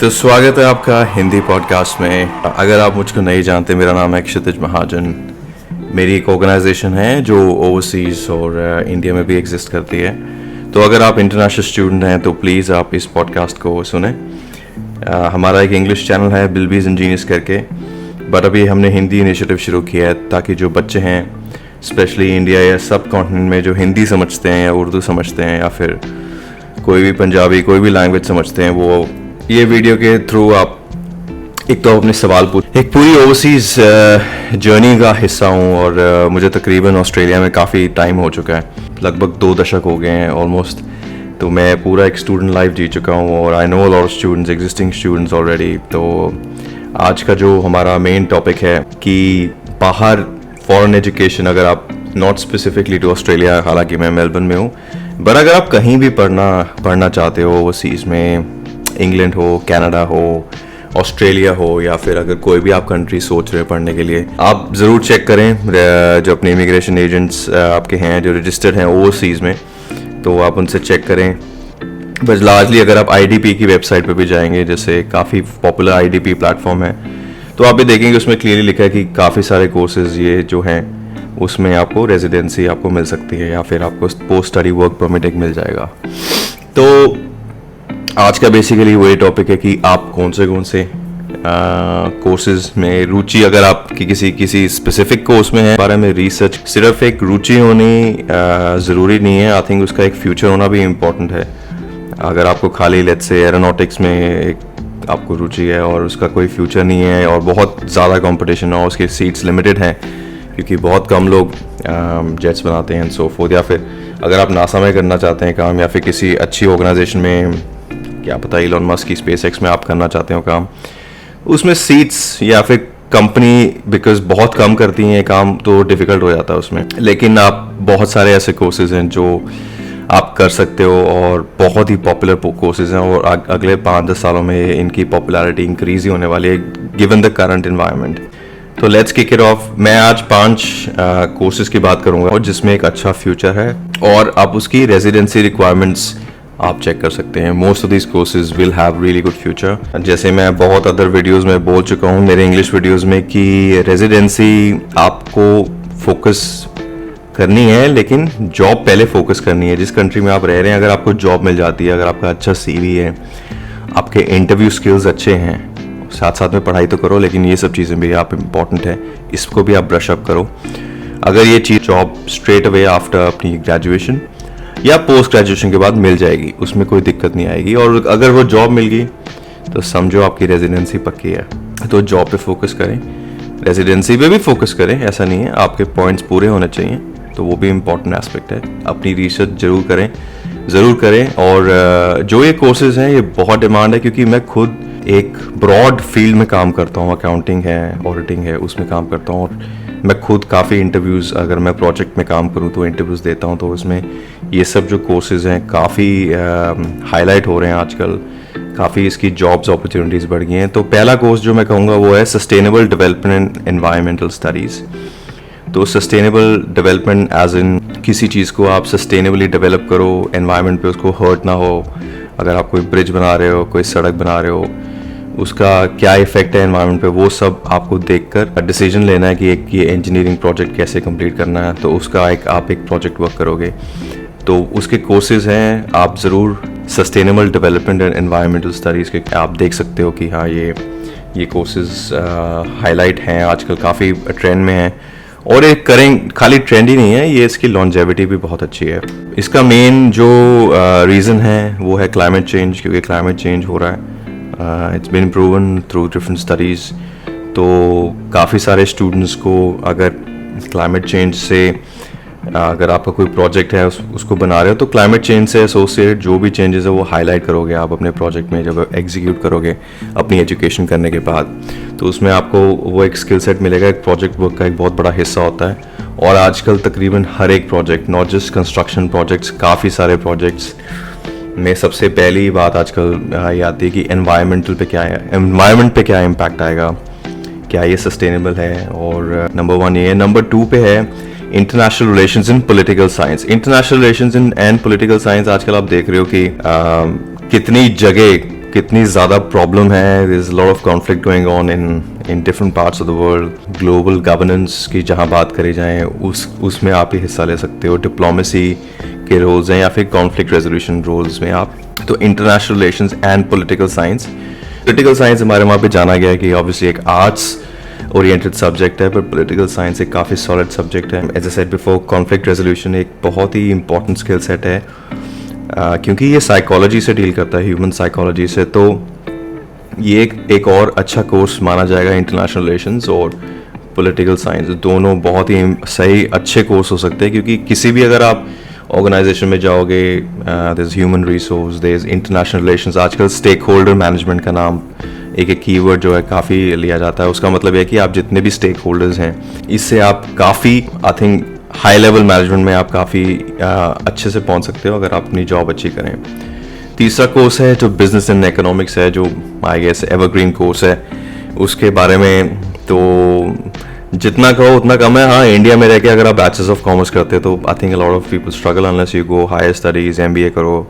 तो स्वागत है आपका हिंदी पॉडकास्ट में। अगर आप मुझको नहीं जानते, मेरा नाम है क्षितिज महाजन। मेरी एक ऑर्गेनाइजेशन है जो ओवरसीज़ और इंडिया में भी एग्जिस्ट करती है। तो अगर आप इंटरनेशनल स्टूडेंट हैं तो प्लीज़ आप इस पॉडकास्ट को सुने। हमारा एक इंग्लिश चैनल है बिल्बीज इंजीनियर्स करके, बट अभी हमने हिंदी इनिशिएटिव शुरू किया है ताकि जो बच्चे हैं स्पेशली इंडिया या सब कॉन्टिनेंट में जो हिंदी समझते हैं या उर्दू समझते हैं या फिर कोई भी पंजाबी कोई भी लैंग्वेज समझते हैं, वो ये वीडियो के थ्रू आप एक तो अपने सवाल पूछ। एक पूरी ओवरसीज़ जर्नी का हिस्सा हूँ और मुझे तकरीबन ऑस्ट्रेलिया में काफ़ी टाइम हो चुका है, लगभग 2 दशक हो गए हैं ऑलमोस्ट। तो मैं पूरा एक स्टूडेंट लाइफ जी चुका हूँ और I know a lot of students, existing students already. तो आज का जो हमारा मेन टॉपिक है कि बाहर फॉरेन एजुकेशन, अगर आप नॉट स्पेसिफिकली टू ऑस्ट्रेलिया, हालांकि मैं मेलबर्न में हूँ, बट अगर आप कहीं भी पढ़ना चाहते हो ओवरसीज़ में, इंग्लैंड हो, कनाडा हो, ऑस्ट्रेलिया हो, या फिर अगर कोई भी आप कंट्री सोच रहे हैं पढ़ने के लिए, आप ज़रूर चेक करें जो अपने इमिग्रेशन एजेंट्स आपके हैं जो रजिस्टर्ड हैं ओवरसीज़ में, तो आप उनसे चेक करें। बस लार्जली अगर आप आईडीपी की वेबसाइट पे भी जाएंगे, जैसे काफ़ी पॉपुलर आईडीपी प्लेटफॉर्म है, तो आप भी देखेंगे उसमें क्लियरली लिखा है कि काफ़ी सारे कोर्सेज ये जो हैं उसमें आपको रेजिडेंसी आपको मिल सकती है या फिर आपको पोस्ट स्टडी वर्क परमिट एक मिल जाएगा। तो आज का बेसिकली वही टॉपिक है कि आप कौन से कोर्सेज में रुचि, अगर आपकी किसी स्पेसिफिक कोर्स में है, बारे में रिसर्च, सिर्फ एक रुचि होनी ज़रूरी नहीं है। आई थिंक उसका एक फ्यूचर होना भी इम्पोर्टेंट है। अगर आपको खाली लेट्स से एरोनॉटिक्स में एक आपको रुचि है और उसका कोई फ्यूचर नहीं है और बहुत ज़्यादा कंपटीशन हो, उसके सीट्स लिमिटेड हैं क्योंकि बहुत कम लोग जेट्स बनाते हैं सो फोर्थ, या फिर अगर आप नासा में करना चाहते हैं काम या फिर किसी अच्छी ऑर्गेनाइजेशन में, क्या पता इलॉन मस्क की स्पेसएक्स में आप करना चाहते हो काम, उसमें सीट्स या फिर कंपनी बिकॉज बहुत कम करती हैं काम, तो डिफ़िकल्ट हो जाता है उसमें। लेकिन आप बहुत सारे ऐसे कोर्सेज हैं जो आप कर सकते हो और बहुत ही पॉपुलर कोर्सेज हैं और अगले 5-10 सालों में इनकी पॉपुलैरिटी इंक्रीज ही होने वाली है गिवन द करंट इन्वायरमेंट। तो लेट्स किक इट ऑफ। मैं आज 5 कोर्सेज की बात करूंगा और जिसमें एक अच्छा फ्यूचर है और आप उसकी रेजिडेंसी रिक्वायरमेंट्स आप चेक कर सकते हैं। Most of this courses will have really good future. जैसे मैं बहुत अदर वीडियोस में बोल चुका हूँ मेरे इंग्लिश वीडियोस में कि रेजिडेंसी आपको फोकस करनी है, लेकिन जॉब पहले फोकस करनी है। जिस कंट्री में आप रह रहे हैं, अगर आपको जॉब मिल जाती है, अगर आपका अच्छा सीवी है, आपके इंटरव्यू स्किल्स अच्छे हैं, साथ साथ में पढ़ाई तो करो, लेकिन ये सब चीज़ें भी आप इम्पॉर्टेंट है, इसको भी आप ब्रश अप करो। अगर ये चीज़ जॉब स्ट्रेट अवे आफ्टर अपनी ग्रेजुएशन या पोस्ट ग्रेजुएशन के बाद मिल जाएगी, उसमें कोई दिक्कत नहीं आएगी। और अगर वो जॉब मिल गई तो समझो आपकी रेजिडेंसी पक्की है। तो जॉब पे फोकस करें, रेजिडेंसी पे भी फोकस करें, ऐसा नहीं है, आपके पॉइंट्स पूरे होने चाहिए, तो वो भी इम्पॉर्टेंट एस्पेक्ट है। अपनी रिसर्च ज़रूर करें। और जो ये कोर्सेज हैं ये बहुत डिमांड है, क्योंकि मैं खुद एक ब्रॉड फील्ड में काम करता हूँ, अकाउंटिंग है, ऑडिटिंग है, उसमें काम करता हूँ। और मैं खुद काफ़ी इंटरव्यूज़, अगर मैं प्रोजेक्ट में काम करूँ तो इंटरव्यूज़ देता हूँ, तो उसमें ये सब जो कोर्सेज हैं काफ़ी हाईलाइट हो रहे हैं आजकल, काफ़ी इसकी जॉब्स अपॉर्चुनिटीज़ बढ़ गई हैं। तो पहला कोर्स जो मैं कहूँगा वो है sustainable development and environmental studies. तो सस्टेनेबल डेवलपमेंट एज इन किसी चीज़ को आप सस्टेनेबली डेवलप करो, एनवायरनमेंट पे उसको हर्ट ना हो। अगर आप कोई ब्रिज बना रहे हो, कोई सड़क बना रहे हो, उसका क्या इफेक्ट है एनवायरनमेंट पे, वो सब आपको देखकर डिसीजन लेना है कि एक ये इंजीनियरिंग प्रोजेक्ट कैसे कंप्लीट करना है। तो उसका आप एक प्रोजेक्ट वर्क करोगे, तो उसके कोर्सेज हैं, आप ज़रूर sustainable development and environmental studies के आप देख सकते हो कि हाँ ये कोर्सेज हाईलाइट हैं आजकल, काफ़ी ट्रेंड में हैं। और एक करें खाली ट्रेंड ही नहीं है, ये इसकी लॉन्जेविटी भी बहुत अच्छी है। इसका मेन जो रीज़न है वो है क्लाइमेट चेंज, क्योंकि क्लाइमेट चेंज हो रहा है। It's been proven through different studies. तो काफ़ी सारे स्टूडेंट्स को अगर क्लाइमेट चेंज से अगर आपका कोई प्रोजेक्ट है उसको बना रहे हो, तो क्लाइमेट चेंज से एसोसिएटेड जो भी चेंजेस है वो हाईलाइट करोगे आप अपने प्रोजेक्ट में जब एग्जीक्यूट करोगे अपनी एजुकेशन करने के बाद। तो उसमें आपको वो एक स्किल सेट मिलेगा, एक प्रोजेक्ट वर्क का एक बहुत बड़ा हिस्सा होता है। और आजकल तकरीबन हर एक project, not just construction projects, काफ़ी सारे प्रोजेक्ट्स में सबसे पहली बात आजकल ये आती है कि एनवायरमेंट पे क्या इम्पैक्ट आएगा, क्या ये सस्टेनेबल है। और नंबर 1 ये है। नंबर 2 पे है international relations in political science. International relations in and political science आजकल आप देख रहे हो कि कितनी जगह कितनी ज़्यादा प्रॉब्लम है, there is lot of conflict going on in different parts of the world. Global governance की जहाँ बात करी जाए उसमें आप ही हिस्सा ले सकते हो, डिप्लोमेसी के रोल्स हैं या फिर कॉन्फ्लिक्ट रेजोल्यूशन रोल्स में आप। तो international relations and political science, political science हमारे वहाँ पे जाना गया है कि ऑब्वियसली एक आर्ट्स ओरिएंटेड सब्जेक्ट है, पर पॉलिटिकल साइंस एक काफ़ी सॉलिड सब्जेक्ट है। As I said before, conflict resolution एक बहुत ही इंपॉर्टेंट स्किल सेट है क्योंकि ये साइकोलॉजी से डील करता है, ह्यूमन साइकोलॉजी से। तो ये एक और अच्छा कोर्स माना जाएगा। इंटरनेशनल रिलेशंस और पॉलिटिकल साइंस दोनों बहुत ही सही अच्छे कोर्स हो सकते हैं, क्योंकि किसी भी अगर आप ऑर्गेनाइजेशन में जाओगे, there is human resource, there is international relations. आजकल स्टेक होल्डर मैनेजमेंट का नाम एक कीवर्ड जो है काफ़ी लिया जाता है। उसका मतलब है कि आप जितने भी स्टेक होल्डर्स हैं, इससे आप काफ़ी I think high level management में आप काफ़ी अच्छे से पहुंच सकते हो अगर आप अपनी जॉब अच्छी करें। तीसरा कोर्स है जो बिजनेस एंड इकोनॉमिक्स है, जो आई गेस एवरग्रीन कोर्स है। उसके बारे में तो जितना कहो उतना कम है। हाँ, इंडिया में रह के अगर आप बैचलर्स ऑफ कॉमर्स करते हो तो I think a lot of people struggle unless you go higher studies, MBA करो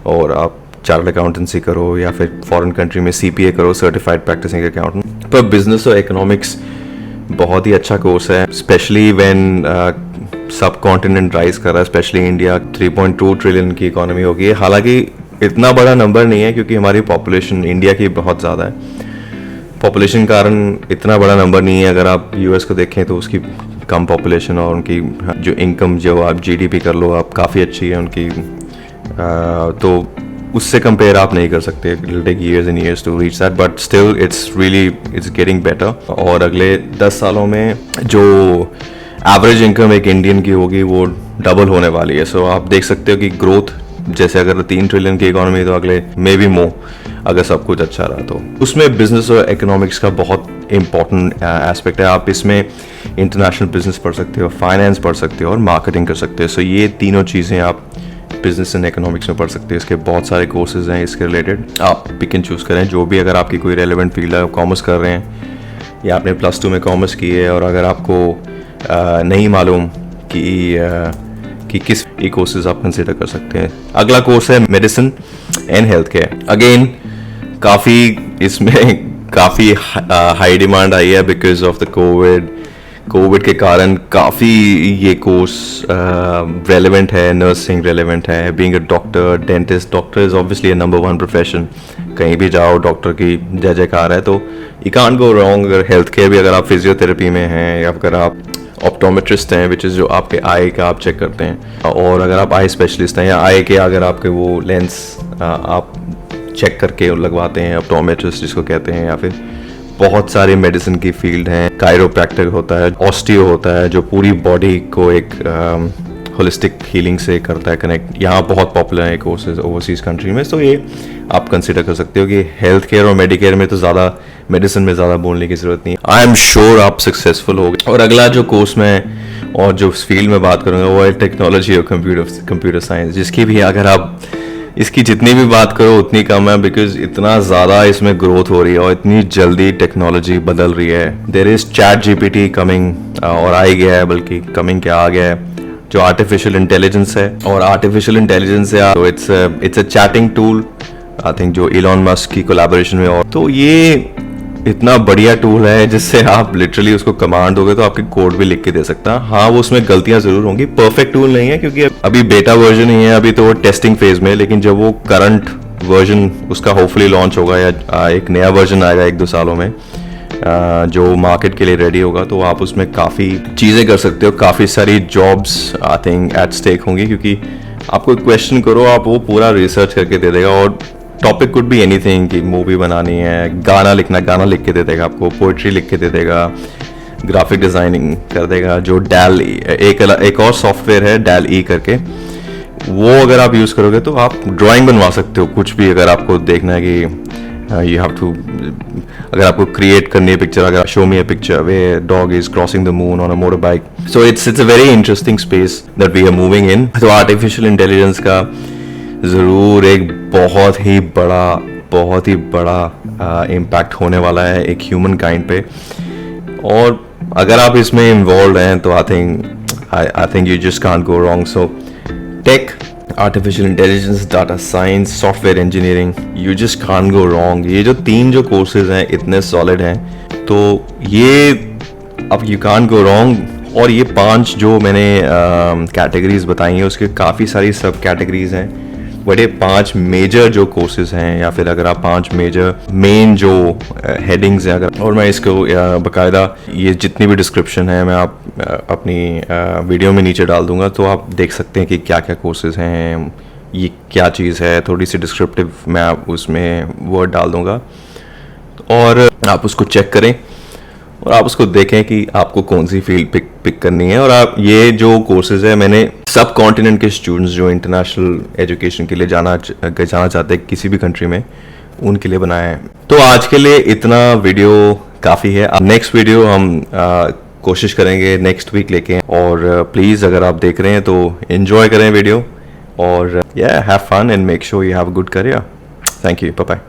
और आप चार्टर्ड अकाउंटेंसी करो या फिर फॉरेन कंट्री में CPA करो, सर्टिफाइड प्रैक्टिसिंग अकाउंटेंट। पर बिजनेस और इकोनॉमिक्स बहुत ही अच्छा कोर्स है, specially when subcontinent rise कर रहा है, स्पेशली इंडिया 3.2 ट्रिलियन की इकोनॉमी हो गई है। हालांकि इतना बड़ा नंबर नहीं है क्योंकि हमारी पॉपुलेशन इंडिया की बहुत ज़्यादा है, पॉपुलेशन कारण इतना बड़ा नंबर नहीं है। अगर आप US को देखें तो उसकी कम पॉपुलेशन और उनकी जो इनकम, जो आप GDP कर लो आप, काफ़ी अच्छी है उनकी। तो उससे कंपेयर आप नहीं कर सकते, it will take years and years to reach that, but still it's getting better। और अगले 10 सालों में जो एवरेज इनकम एक इंडियन की होगी वो डबल होने वाली है। सो आप देख सकते हो कि ग्रोथ, जैसे अगर 3 ट्रिलियन की इकोनॉमी तो अगले मे बी मोर अगर सब कुछ अच्छा रहा तो। उसमें बिजनेस और इकोनॉमिक्स का बहुत इंपॉर्टेंट एस्पेक्ट है। आप इसमें इंटरनेशनल बिजनेस पढ़ सकते हो, फाइनेंस पढ़ सकते हो और मार्केटिंग कर सकते हो। सो ये तीनों चीज़ें आप बिजनेस एंड इकोनॉमिक्स में पढ़ सकते हो। इसके बहुत सारे कोर्सेज हैं इसके रिलेटेड, आप पिक एंड चूज़ करें जो भी। अगर आपकी कोई रेलेवेंट फील्ड है, कॉमर्स कर रहे हैं या आपने +2 में कॉमर्स की है और अगर आपको नहीं मालूम कि किस ये कोर्सेज आप कंसिडर कर सकते हैं। अगला कोर्स है medicine and health care. Again काफ़ी इसमें काफ़ी हाई डिमांड आई है बिकॉज ऑफ द कोविड के कारण काफ़ी ये कोर्स रेलेवेंट है, नर्सिंग रेलेवेंट है, being a doctor, dentist. Doctor is obviously number 1 profession, कहीं भी जाओ डॉक्टर की जय जयकार है। तो यू कांट गो रॉन्ग। अगर हेल्थ केयर भी, अगर आप फिजियोथेरेपी में हैं या अगर आप ऑप्टोमेट्रिस्ट हैं, विच इज़ जो आपके आई का आप चेक करते हैं, और अगर आप आई स्पेशलिस्ट हैं या आई के अगर आपके वो लेंस आप चेक करके लगवाते हैं, ऑप्टोमेट्रिस्ट जिसको कहते हैं, या फिर बहुत सारी मेडिसिन की फील्ड हैं। कायरोप्रैक्टर होता है, ऑस्टियो होता है जो पूरी बॉडी को एक होलिस्टिक हीलिंग से करता है कनेक्ट। यहाँ बहुत पॉपुलर है कोर्सेज ओवरसीज कंट्री में। तो ये आप कंसिडर कर सकते हो कि हेल्थ केयर और मेडिकेयर में तो ज़्यादा, मेडिसिन में ज़्यादा बोलने की ज़रूरत नहीं है। आई एम श्योर आप सक्सेसफुल हो गए। और अगला जो कोर्स में और जो फील्ड में बात करूँगा वो है टेक्नोलॉजी और कंप्यूटर साइंस, जिसकी भी अगर आप इसकी जितनी भी बात करो उतनी कम है, बिकॉज इतना ज़्यादा इसमें ग्रोथ हो रही है और इतनी जल्दी टेक्नोलॉजी बदल रही है। देयर इज़ ChatGPT कमिंग, और आ ही गया है, बल्कि कमिंग क्या आ गया है, जो आर्टिफिशियल इंटेलिजेंस है। और आर्टिफिशियल इंटेलिजेंस है तो it's a chatting tool, I think जो इलॉन मस्क की कोलैबोरेशन में। और तो ये इतना बढ़िया टूल है जिससे आप लिटरली उसको कमांड दोगे तो आपके कोड भी लिख के दे सकता है। हाँ, वो उसमें गलतियां जरूर होंगी, परफेक्ट टूल नहीं है क्योंकि अभी बेटा वर्जन ही है, अभी तो वो टेस्टिंग फेज में है। लेकिन जब वो करंट वर्जन उसका होपफुली लॉन्च होगा या एक नया वर्जन आएगा 1-2 सालों में जो मार्केट के लिए रेडी होगा, तो आप उसमें काफ़ी चीज़ें कर सकते हो। काफ़ी सारी jobs I think at stake होंगी, क्योंकि आप कोई क्वेश्चन करो, आप वो पूरा रिसर्च करके दे देगा। और टॉपिक कुड भी एनीथिंग, कि मूवी बनानी है, गाना लिखना, गाना लिख के दे देगा आपको, पोइट्री लिख के दे देगा, ग्राफिक डिज़ाइनिंग कर देगा। जो डैल एक और सॉफ्टवेयर है DALL-E करके, वो अगर आप यूज़ करोगे तो आप ड्राइंग बनवा सकते हो कुछ भी। अगर आपको देखना है कि यू हैव टू, अगर आपको क्रिएट करनी है पिक्चर, अगर show me a picture where dog is crossing the moon on a motorbike. So it's a very interesting space that we are moving in. तो आर्टिफिशियल इंटेलिजेंस का ज़रूर एक बहुत ही बड़ा इम्पैक्ट होने वाला है एक ह्यूमन काइंड पे। और अगर आप इसमें इन्वॉल्व हैं तो I think you just can't go wrong. So take artificial intelligence, data science, software engineering, you just can't go wrong. ये जो 3 जो कोर्सेज हैं इतने सॉलिड हैं, तो ये अब यू कांट गो रॉन्ग। और ये 5 जो मैंने कैटेगरीज बताई हैं उसके काफ़ी सारी सब कैटेगरीज हैं, बड़े 5 मेजर जो कोर्सेज हैं, या फिर अगर आप 5 मेजर मेन जो हेडिंग्स हैं अगर, और मैं इसको बाकायदा ये जितनी भी डिस्क्रिप्शन है मैं आप अपनी वीडियो में नीचे डाल दूंगा, तो आप देख सकते हैं कि क्या क्या कोर्सेज हैं, ये क्या चीज़ है, थोड़ी सी डिस्क्रिप्टिव मैं आप उसमें वर्ड डाल दूंगा, और आप उसको चेक करें और आप उसको देखें कि आपको कौन सी फील्ड पिक करनी है। और आप ये जो कोर्सेज है मैंने सब कॉन्टिनेंट के स्टूडेंट्स जो इंटरनेशनल एजुकेशन के लिए जाना चाहते हैं किसी भी कंट्री में, उनके लिए बनाया है। तो आज के लिए इतना वीडियो काफ़ी है। नेक्स्ट वीडियो हम कोशिश करेंगे नेक्स्ट वीक लेके, और प्लीज़ अगर आप देख रहे हैं तो एंजॉय करें वीडियो, और have fun and make sure you have a good career. Thank you, bye bye.